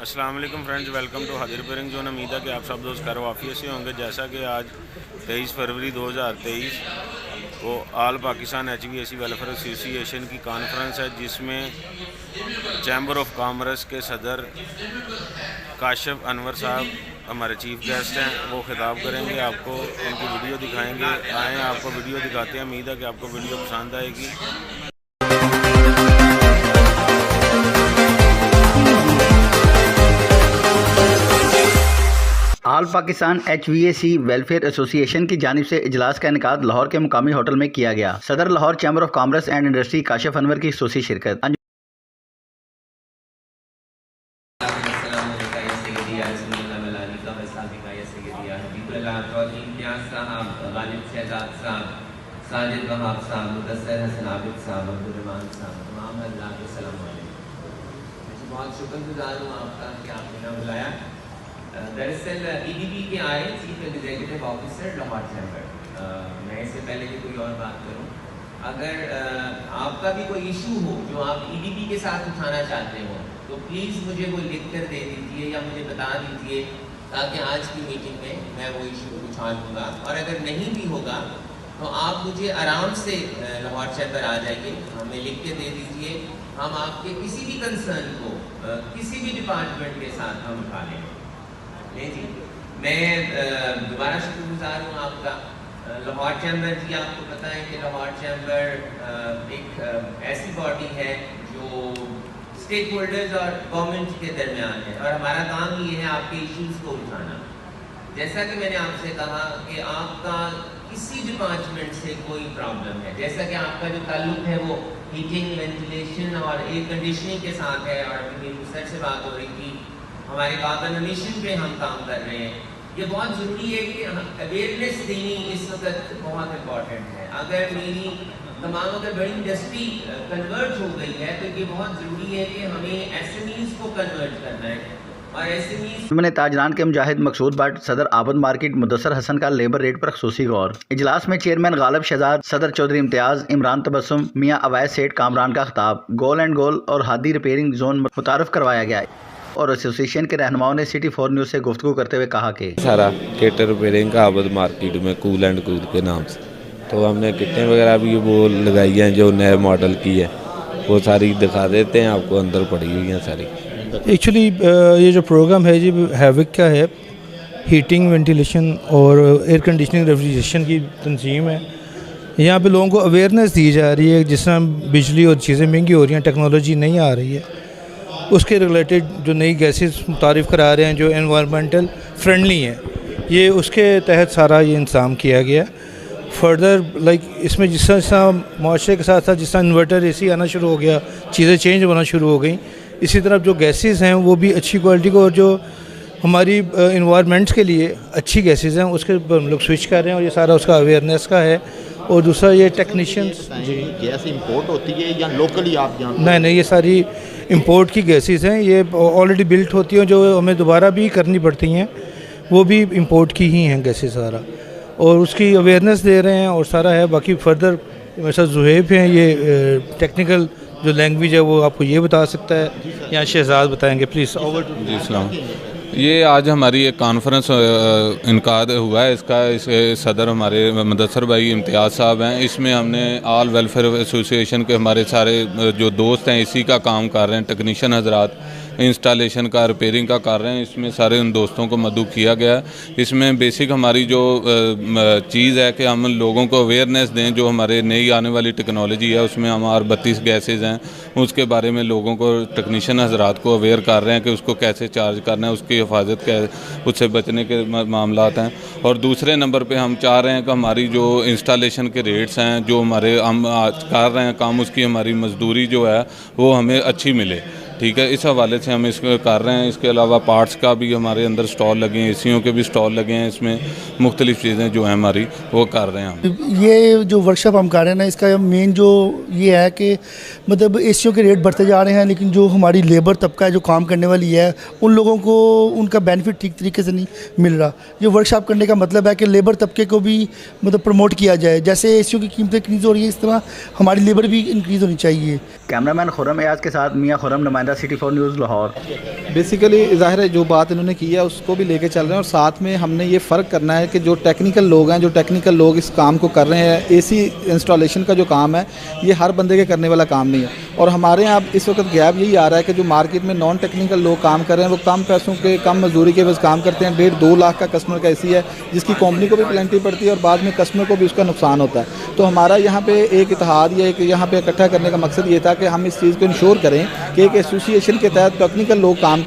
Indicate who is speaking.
Speaker 1: अस्सलाम वालेकुम friends, welcome to हाजिर रिपेयरिंग जोन। उम्मीद है कि आप सब दोस्त खैर वाफियत से होंगे। जैसा कि आज 23 फरवरी 2023 को आल पाकिस्तान HVAC वेलफेयर एसोसिएशन की कॉन्फ्रेंस है, जिसमें चैम्बर ऑफ कॉमर्स के सदर काशिफ अनवर साहब हमारे चीफ गेस्ट हैं। वो खिताब करेंगे, आपको उनकी वीडियो दिखाएंगे। आएँ आपको वीडियो दिखाते हैं। उम्मीद है कि आपको वीडियो पसंद आएगी।
Speaker 2: आल पाकिस्तान HVAC वेलफेयर एसोसिएशन की जानिब से इजलास का इनेकाद लाहौर के मुकामी होटल में किया गया। सदर Lahore chamber of commerce and industry Kashif Anwar की खसूसी शिरकत।
Speaker 3: बहुत शुक्रगुजार हूँ आपका कि आपने ना बुलाया। दरअसल EDB के आए chief executive officer Lahore chamber. मैं इससे पहले कि कोई और बात करूं, अगर आपका भी कोई इशू हो जो आप EDB के साथ उठाना चाहते हो तो प्लीज़ मुझे वो लिख कर दे दीजिए या मुझे बता दीजिए, ताकि आज की मीटिंग में मैं वो इशू उठा लूँगा। और अगर नहीं भी होगा तो आप मुझे आराम से लाहौर चैम्बर आ जाइए, हमें लिख के दे दीजिए। हम आपके किसी भी कंसर्न को किसी भी डिपार्टमेंट के साथ हम उठा लेंगे। नहीं जी, मैं दोबारा शुक्रगुजार हूँ आपका। लाहौर चैम्बर जी, आपको पता है कि लाहौर चैम्बर एक ऐसी बॉडी है जो स्टेक होल्डर्स और गवर्नमेंट के दरमियान है, और हमारा काम ये है आपके इश्यूज को उठाना। जैसा कि मैंने आपसे कहा कि आपका किसी डिपार्टमेंट से कोई प्रॉब्लम है, जैसा कि आपका जो ताल्लुक है वो हीटिंग, वेंटिलेशन और एयर कंडीशनिंग के साथ है, और अभी मेरी सर से बात हो रही थी, हमारे कार्बन एमिशन पे हम काम कर रहे हैं। ये बहुत ज़रूरी है कि अवेयरनेस देनी इस वक्त बहुत इम्पॉर्टेंट है। अगर मेरी तमाम अगर बड़ी इंडस्ट्री कन्वर्ट हो गई है तो ये बहुत ज़रूरी है कि हमें SMEs को कन्वर्ट करना है। और SMEs
Speaker 2: ताजरान के मुजाहिद मकसूद भट्ट, सदर आबद मार्केट मुदस्सर हसन का लेबर रेट पर खसूसी गौर। इजलास में चेयरमैन गालिब शहजाद, सदर चौधरी इम्तियाज, इमरान तबस्सुम, मियाँ अवैस सेठ कामरान का खिताब, गोल एंड गोल और हादी रिपेयरिंग जोन मुतारफ करवाया गया और एसोसिएशन के रहनुमाओं ने सिटी 4 न्यूज़ से गुफ्तगू करते हुए कहा कि
Speaker 4: सारा केटर रिपेयरिंग का आबद मार्केट में कूल एंड कूल के नाम से, तो हमने किटें वगैरह भी वो लगाई हैं जो नए मॉडल की है, वो सारी दिखा देते हैं आपको, अंदर पड़ी हुई हैं सारी।
Speaker 5: एक्चुअली ये जो प्रोग्राम है जी हैविक का है, हीटिंग, वेंटिलेशन और एयर कंडीशनिंग, रेफ्रिजरेशन की तंजीम है। यहाँ पे लोगों को अवेयरनेस दी जा रही है, जिस तरह बिजली और चीज़ें महंगी हो रही हैं, टेक्नोलॉजी नहीं आ रही है, उसके रिलेटेड जो नई गैसेस मुतारिफ़ करा रहे हैं जो एनवायरमेंटल फ्रेंडली हैं, ये उसके तहत सारा ये इंतज़ाम किया गया। फर्दर इसमें जिस तरह माशरे के साथ साथ जिस तरह इन्वर्टर AC आना शुरू हो गया, चीज़ें चेंज होना शुरू हो गई, इसी तरह जो गैसेस हैं वो भी अच्छी क्वालिटी को, और जो हमारी इन्वायरमेंट्स के लिए अच्छी गैसेस हैं उसके हम लोग स्विच कर रहे हैं, और ये सारा उसका अवेयरनेस का है। और दूसरा ये टेक्नीशियंस जी,
Speaker 6: गैस इंपोर्ट होती है या लोकली आप यहाँ?
Speaker 5: नहीं, ये सारी इंपोर्ट की गैसेस हैं, ये ऑलरेडी बिल्ट होती हैं, जो हमें दोबारा भी करनी पड़ती हैं, वो भी इंपोर्ट की ही हैं गैसेस सारा, और उसकी अवेयरनेस दे रहे हैं और सारा है। बाकी फर्दर मेरे साथ जुहैब हैं, ये टेक्निकल जो लैंग्वेज है वो आपको ये बता सकता है, या शहजाद बताएंगे। प्लीज़ ओवर टू
Speaker 4: जी। सलाम। ये आज हमारी एक कॉन्फ्रेंस इनकाद हुआ है, इसके सदर हमारे मुदस्सर भाई इम्तियाज़ साहब हैं। इसमें हमने आल वेलफेयर एसोसिएशन के हमारे सारे जो दोस्त हैं इसी का काम कर रहे हैं, टेक्नीशियन हजरात इंस्टॉलेशन का, रिपेयरिंग का कर रहे हैं, इसमें सारे उन दोस्तों को मदऊ किया गया। इसमें बेसिक हमारी जो चीज़ है कि हम लोगों को अवेयरनेस दें, जो हमारे नई आने वाली टेक्नोलॉजी है उसमें हमारे 32 गैसेज हैं, उसके बारे में लोगों को टेक्नीशियन हजरात को अवेयर कर रहे हैं कि उसको कैसे चार्ज करना है, उसकी हिफाजत उससे बचने के मामलात हैं। और दूसरे नंबर पर हम चाह रहे हैं कि हमारी जो इंस्टॉलेशन के रेट्स हैं, जो हमारे हम कर रहे हैं काम, उसकी हमारी मजदूरी जो है वो हमें अच्छी मिले। ठीक है, इस हवाले से हम इसको कर रहे हैं। इसके अलावा पार्ट्स का भी हमारे अंदर स्टॉल लगे हैं, एसीओं के भी स्टॉल लगे हैं, इसमें मुख्तलिफ चीज़ें जो हैं हमारी वो कर रहे हैं हम।
Speaker 7: ये जो वर्कशॉप हम कर रहे हैं ना, इसका मेन जो ये है कि मतलब एसीओं के रेट बढ़ते जा रहे हैं, लेकिन जो हमारी लेबर तबका है जो काम करने वाली है उन लोगों को उनका बेनिफिट ठीक तरीके से नहीं मिल रहा। ये वर्कशॉप करने का मतलब है कि लेबर तबके को भी मतलब प्रमोट किया जाए। जैसे एसीओं की कीमतें इंक्रीज़ हो रही है, इस तरह हमारी लेबर भी इंक्रीज़ होनी चाहिए।
Speaker 2: कैमरामैन खुर्रम एयाज के साथ मियाँ खुर्रम नुमाइंदा नुमाइंदा सिटी 4 न्यूज़ लाहौर।
Speaker 8: बेसिकली ज़ाहिर है जो बात इन्होंने की है उसको भी लेके चल रहे हैं, और साथ में हमने ये फ़र्क करना है कि जो टेक्निकल लोग हैं, जो टेक्निकल लोग इस काम को कर रहे हैं, एसी इंस्टॉलेशन का जो काम है ये हर बंदे के करने वाला काम नहीं है। और हमारे यहाँ इस वक्त गैप यही आ रहा है कि जो मार्केट में नॉन टेक्निकल लोग काम कर रहे हैं वो कम पैसों के, कम मजदूरी के बस काम करते हैं। 1.5-2 लाख का कस्टमर का एसी है जिसकी कंपनी को भी पेनल्टी पड़ती है और बाद में कस्टमर को भी उसका नुकसान होता है। तो हमारा यहाँ पे एक इत्तेहाद या एक यहाँ पे इकट्ठा करने का मकसद ये था कि हम इस चीज़ को इंश्योर करें कि एक एसोसिएशन के तहत टेक्निकल लोग काम